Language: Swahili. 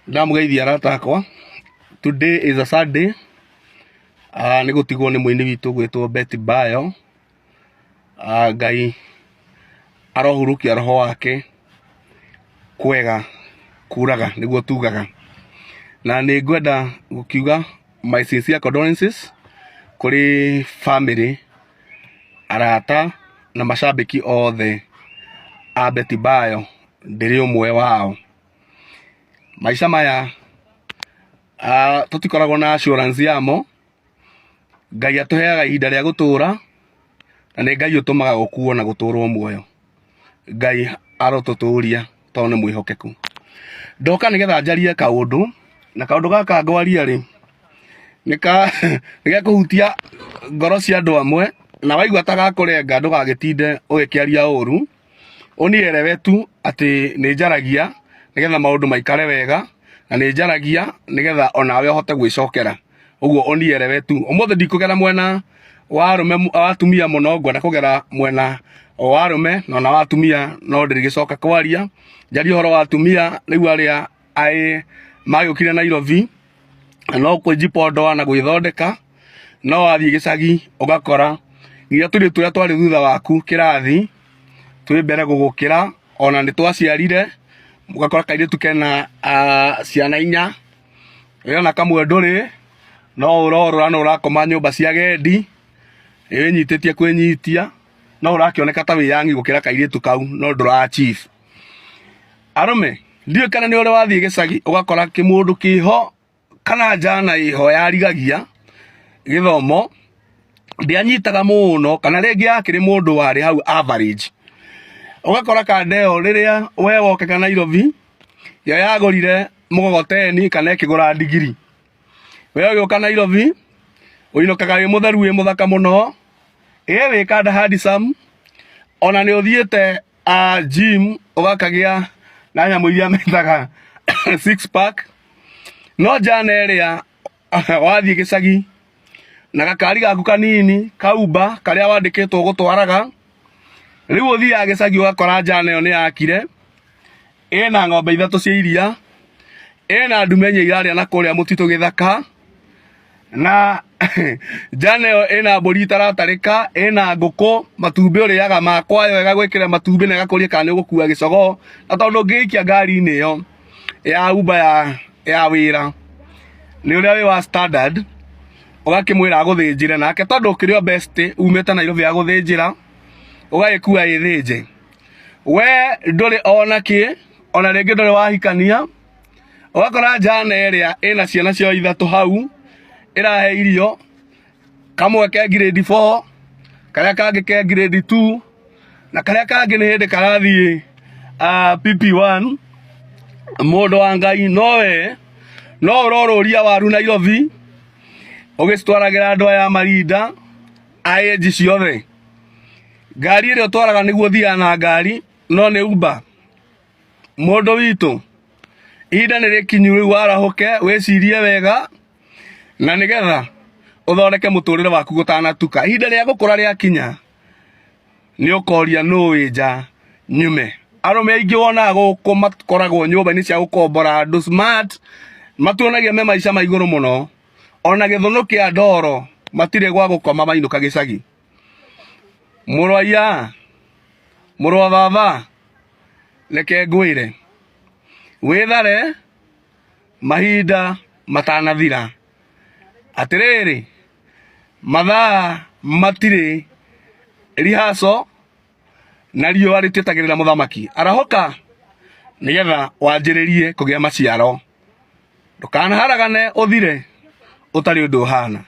Ndamugeithia arata akwa. Today is a Saturday. Nĩ gũtigwo nĩ mũini witũ gwĩtwo Betty Bayo. Ngai arohurukia roho wake kwega kuraga nĩguo tugaga. Na nĩ ngwenda gũkiuga my sincere condolences kũrĩ family, arata na mashabiki othe a Betty Bayo. Ndĩrĩ ũmwe wao. Maisha maya tutikoragwo na assurance yamo. Ngai atuheaga ihinda rĩa gũtũra, na nĩ Ngai ũtũmaga gũkuo na gũtũrwo muoyo. Ngai arotũtũria tondũ nĩ mwĩhokeku. Ndoka nĩgetha njarie kaũndũ, na kaũndũ gaka ngwaria rĩ nĩgekũhutia ngoro cia andũ amwe, na waigua ta gakũrenga ndũgagĩtinde ũgĩkĩaria ũru. Ũnielewe tu atĩ nĩ njaragia nĩgetha maũndũ maikare wega, na nĩ njaragia nĩgetha onawe ũhote gwĩcokera. Ũguo ũnielewe tu. Ũmũthĩ ndikũgera mwena wa arũme wa atumia mũno, ngwenda kũgera mwena wa arũme, na ona wa atumia no ndĩrĩgĩcoka kwaria. Njarie ũhoro wa atumia rĩu arĩa magĩũkire Nairobi, no kwĩjipondoa na gwĩthondeka. No wathiĩ gĩcagi ũgakora nginya tũirĩtu tũrĩa twarĩ thutha waku kĩrathi twĩ mbere gũgũkĩra, ona nĩ twaciarire. Ũgakora kairĩtu kena ciana 4, wĩona kamwe ndũrĩ, no ũrorora no ũrakoma nyũmba cia gendi, wĩnyitĩtie kwĩnyitia, no ũrakĩoneka ta wĩyangi gũkĩra kairĩtu kau, no ndũra-achieve. Arũme, ndiũĩ kana nĩ ũrĩ wathiĩ gĩcagi ũgakora kĩmũndũ kĩho kana njana ĩho yarigagia gĩthomo, ndĩanyitaga mũno, kana rĩngĩ yakĩrĩ mũndũ warĩ hau average. Ũgakora kandeo rĩrĩa we wokeka Nairobi, yo yagũrire mũgogoteni kana ĩkĩgũra ndigiri. We ũgĩũka Nairobi, ũinũkaga wĩ mũtheru wĩ mũthaka mũno, wĩ kanda handsome, ona nĩ ũthiĩte gym ũgakagĩa na nyamũ iria metaga 6 pack. No njana ĩrĩa wathiĩ gĩcagi na gakari gaku kanini kauba karĩa wandĩkĩtwo gũtwaraga, rĩu ũthiaga gĩcagi ũgakora njana ĩyo nĩ yakire, ĩna ng'ombe 3 cia iria, ĩna ndume irarĩa na kũrĩa mũtitũ gĩthaka, na njana ĩyo ĩna mbũri itaratarĩka, ĩna ngũkũ, matumbĩ ũrĩaga makwayo wega gwĩkĩra matumbĩ na ĩgakũria kana nĩ ũgũkua gĩcogo. Na tondũ ũngĩikia ngari-inĩ ĩyo ya Uber ya wĩra, nĩ ũrĩa wĩ wa standard, ũgakĩmwĩra agũthĩnjĩre, nake tondũ ũkĩrĩ o best umĩte Nairobi agũthĩnjĩra, ũgagĩkua ĩthĩnje. We ndũrĩ ona kĩ, ona rĩngĩ ndũrĩ wahikania, ũgakora njana ĩrĩa ĩna ciana ciao 3 hau, ĩrahe irio, kamwe ke grade 4, karĩa kangĩ ke grade 2, na karĩa kangĩ nĩ hĩndĩ karathiĩ PP1. Mũndũ wa Ngai, nowe no ũrorũria waru Nairobi ũgĩcitwaragĩra andũ aya marinda age ciothe. Ngari ĩrĩa ũtwaraga nĩguo ũthiaga na ngari, no nĩ Uber. Mũndũ witũ, ihinda nĩ rĩkinyu rĩu warahũke, wĩcirie wega, na nĩgetha ũthondeke mũtũrĩre waku gũtanatuka. Ihinda rĩa gũkũra rĩakinya, nĩ ũkoria nũ wĩ nja nyume. Arũme aingĩ wonaga gũkũ makoragwo nyũmba-inĩ cia gũkombora andũ smart, matuonagia me maica ma igũrũ mũno, ona gĩthũnũ kĩa ndoro matirĩ gwa gũkoma mainũka gĩcagi. Mũrũ wa iya, mũrũ wa baba, reke ngwĩre, wĩthare mahinda matanathira. Atĩrĩrĩ, mathaa matirĩ rehearsal, na riũa rĩtietagĩrĩra mũthamaki. Arahũka nĩgetha wanjĩrĩrie kũgĩa maciaro. Ndũkanaharagane ũthire ũtarĩ ũndũ ũhana.